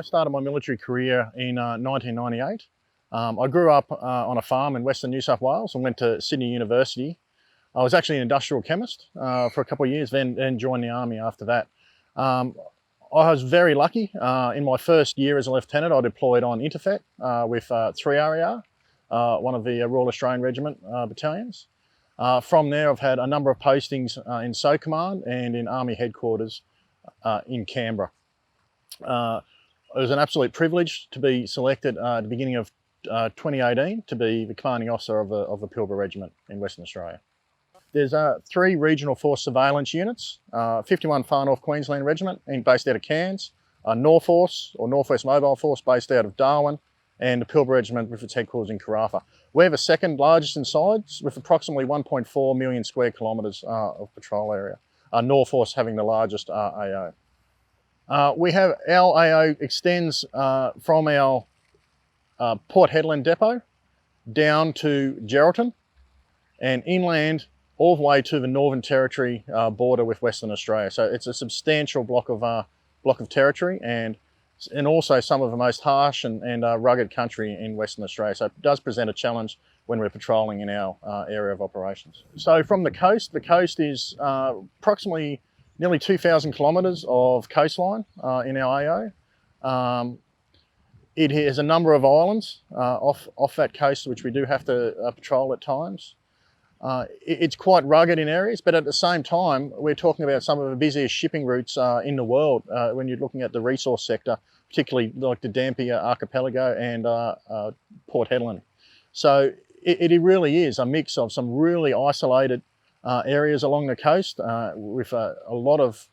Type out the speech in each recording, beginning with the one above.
I started my military career in 1998. I grew up on a farm in Western New South Wales and went to Sydney University. I was actually an industrial chemist for a couple of years, then joined the army after that. I was very lucky. In my first year as a lieutenant, I deployed on Interfet with 3RAR, one of the Royal Australian Regiment battalions. From there, I've had a number of postings in SO Command and in Army Headquarters in Canberra. It was an absolute privilege to be selected at the beginning of 2018 to be the commanding officer of the Pilbara Regiment in Western Australia. There's 3 regional force surveillance units, 51 Far North Queensland Regiment based out of Cairns, North Force or Northwest Mobile Force based out of Darwin, and the Pilbara Regiment with its headquarters in Carafa. We're the second largest in size with approximately 1.4 million square kilometres of patrol area, North Force having the largest AO. We have our AO extends from our Port Hedland depot down to Geraldton and inland all the way to the Northern Territory border with Western Australia. So it's a substantial block of territory and also some of the most harsh and rugged country in Western Australia. So it does present a challenge when we're patrolling in our area of operations. So from the coast is approximately nearly 2,000 kilometres of coastline in our AO. It has a number of islands off that coast, which we do have to patrol at times. It's quite rugged in areas, but at the same time, we're talking about some of the busiest shipping routes in the world when you're looking at the resource sector, particularly like the Dampier Archipelago and Port Hedland. So it really is a mix of some really isolated areas along the coast with a lot of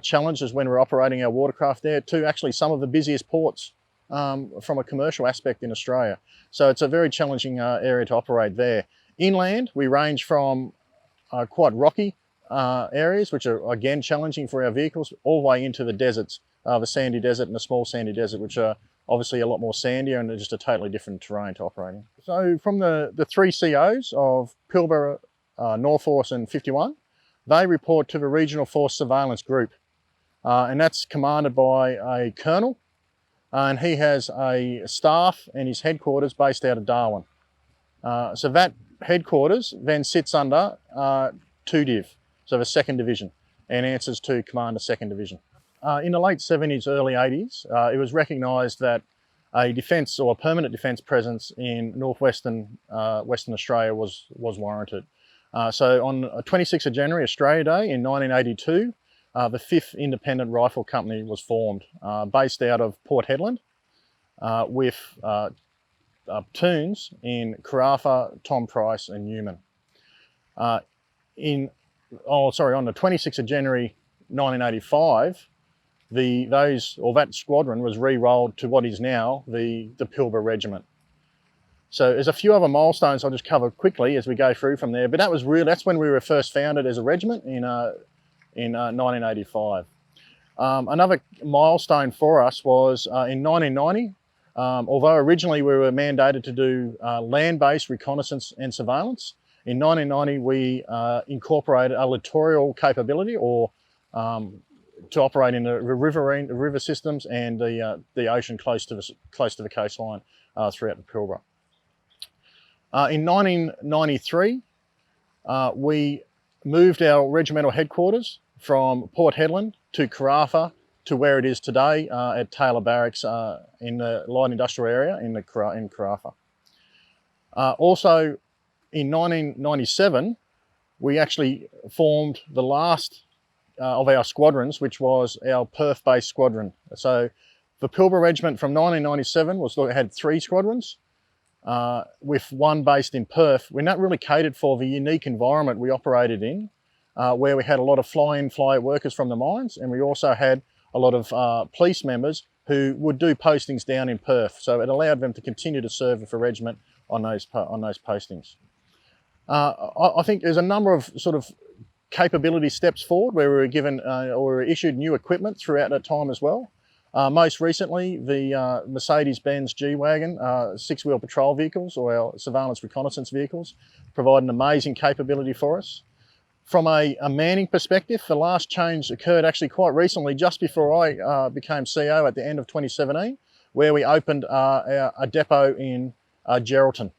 challenges when we're operating our watercraft there to actually some of the busiest ports from a commercial aspect in Australia. So it's a very challenging area to operate there. Inland, we range from quite rocky areas, which are again challenging for our vehicles, all the way into the deserts, the sandy desert and the small sandy desert, which are obviously a lot more sandier and just a totally different terrain to operate in. So from the 3 COs of Pilbara, North Force and 51, they report to the Regional Force Surveillance Group, and that's commanded by a colonel, and he has a staff and his headquarters based out of Darwin. So that headquarters then sits under 2DIV, so the 2nd Division, and answers to Commander 2nd Division. In the late 70s, early 80s, it was recognised that a defence or a permanent defence presence in northwestern Western Australia was warranted. So on 26th of January, Australia Day in 1982, the 5th Independent Rifle Company was formed, based out of Port Hedland, with platoons in Carafa, Tom Price and Newman. On the 26th of January 1985, that squadron was re-rolled to what is now the Pilbara Regiment. So there's a few other milestones I'll just cover quickly as we go through from there, but that's when we were first founded as a regiment in 1985. Another milestone for us was in 1990. Although originally we were mandated to do land-based reconnaissance and surveillance, in 1990 we incorporated a littoral capability, or to operate in the river systems and the ocean close to the coastline throughout the Pilbara. In 1993, we moved our regimental headquarters from Port Hedland to Carafa to where it is today at Taylor Barracks in the light industrial area in Carafa. Also in 1997, we actually formed the last of our squadrons, which was our Perth-based squadron. So the Pilbara Regiment from 1997 had 3 squadrons, with 1 based in Perth. We're not really catered for the unique environment we operated in, where we had a lot of fly-in, fly-out workers from the mines, and we also had a lot of police members who would do postings down in Perth. So it allowed them to continue to serve with the regiment on those postings. I think there's a number of sort of capability steps forward where we were given or were issued new equipment throughout that time as well. Most recently, the Mercedes-Benz G-Wagon 6-wheel patrol vehicles, or our surveillance reconnaissance vehicles, provide an amazing capability for us. From a manning perspective, the last change occurred actually quite recently, just before I became CEO at the end of 2017, where we opened a depot in Geraldton.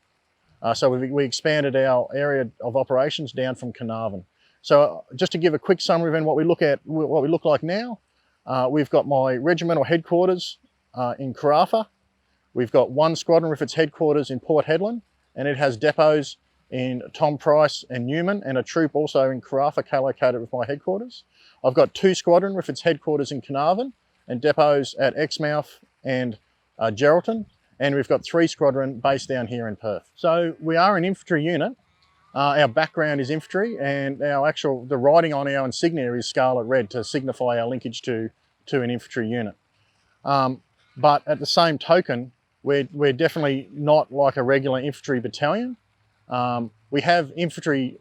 So we expanded our area of operations down from Carnarvon. So just to give a quick summary of what we look like now, we've got my regimental headquarters in Carafa. We've got one squadron with its headquarters in Port Hedland, and it has depots in Tom Price and Newman, and a troop also in Carafa co-located with my headquarters. I've got two squadron with its headquarters in Carnarvon and depots at Exmouth and Geraldton, and we've got three squadron based down here in Perth. So we are an infantry unit. Our background is infantry, and the writing on our insignia is scarlet red to signify our linkage to an infantry unit. But at the same token, we're definitely not like a regular infantry battalion. We have infantry,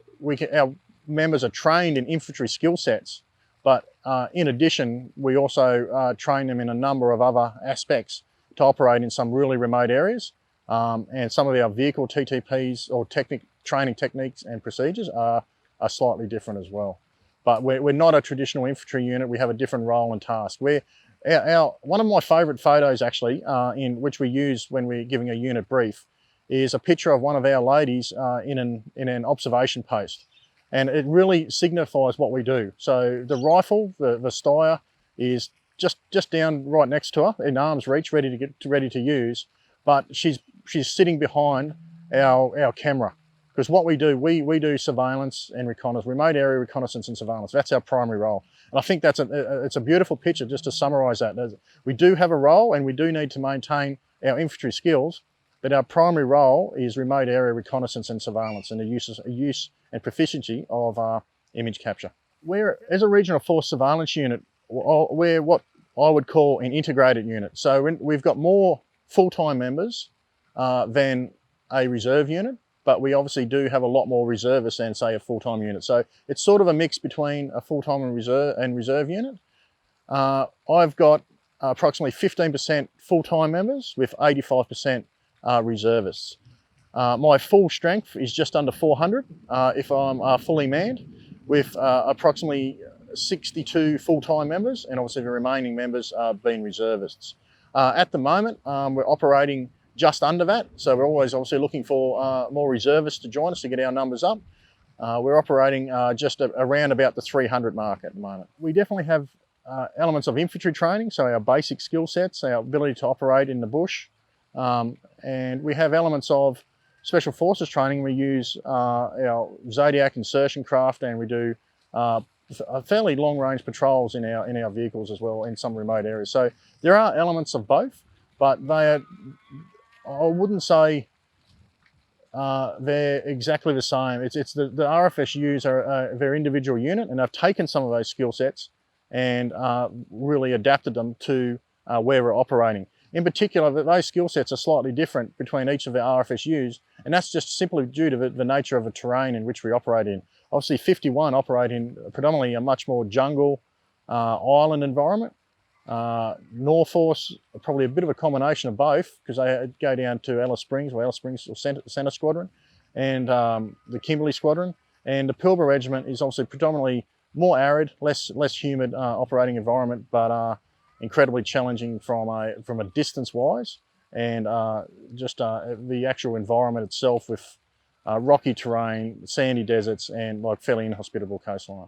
our members are trained in infantry skill sets, but in addition, we also train them in a number of other aspects to operate in some really remote areas. And some of our vehicle TTPs or training techniques and procedures are slightly different as well. But we're not a traditional infantry unit. We have a different role and task. One of my favourite photos actually, in which we use when we're giving a unit brief, is a picture of one of our ladies in an observation post. And it really signifies what we do. So the rifle, the Steyr, is just down right next to her, in arm's reach, ready to use. But she's sitting behind our camera. Because what we do surveillance and reconnaissance, remote area reconnaissance and surveillance. That's our primary role. And I think it's a beautiful picture just to summarise that. We do have a role, and we do need to maintain our infantry skills, but our primary role is remote area reconnaissance and surveillance, and the use and proficiency of image capture. As a regional force surveillance unit, we're what I would call an integrated unit. So we've got more full-time members than a reserve unit, but we obviously do have a lot more reservists than, say, a full-time unit. So it's sort of a mix between a full-time and reserve unit. I've got approximately 15% full-time members with 85% reservists. My full strength is just under 400 if I'm fully manned, with approximately 62 full-time members, and obviously the remaining members being reservists. At the moment, we're operating just under that, so we're always obviously looking for more reservists to join us to get our numbers up. We're operating just around about the 300 mark at the moment. We definitely have elements of infantry training, so our basic skill sets, our ability to operate in the bush, and we have elements of special forces training. We use our Zodiac insertion craft, and we do fairly long-range patrols in our vehicles as well in some remote areas. So there are elements of both, but I wouldn't say they're exactly the same. It's the RFSUs are their individual unit, and they've taken some of those skill sets and really adapted them to where we're operating. In particular, those skill sets are slightly different between each of the RFSUs, and that's just simply due to the nature of the terrain in which we operate in. Obviously, 51 operate in predominantly a much more jungle, island environment. Norforce, probably a bit of a combination of both, because they go down to Alice Springs or Centre Squadron, and the Kimberley Squadron. And the Pilbara Regiment is obviously predominantly more arid, less humid operating environment, but incredibly challenging from a distance-wise, and just the actual environment itself with rocky terrain, sandy deserts, and like fairly inhospitable coastline.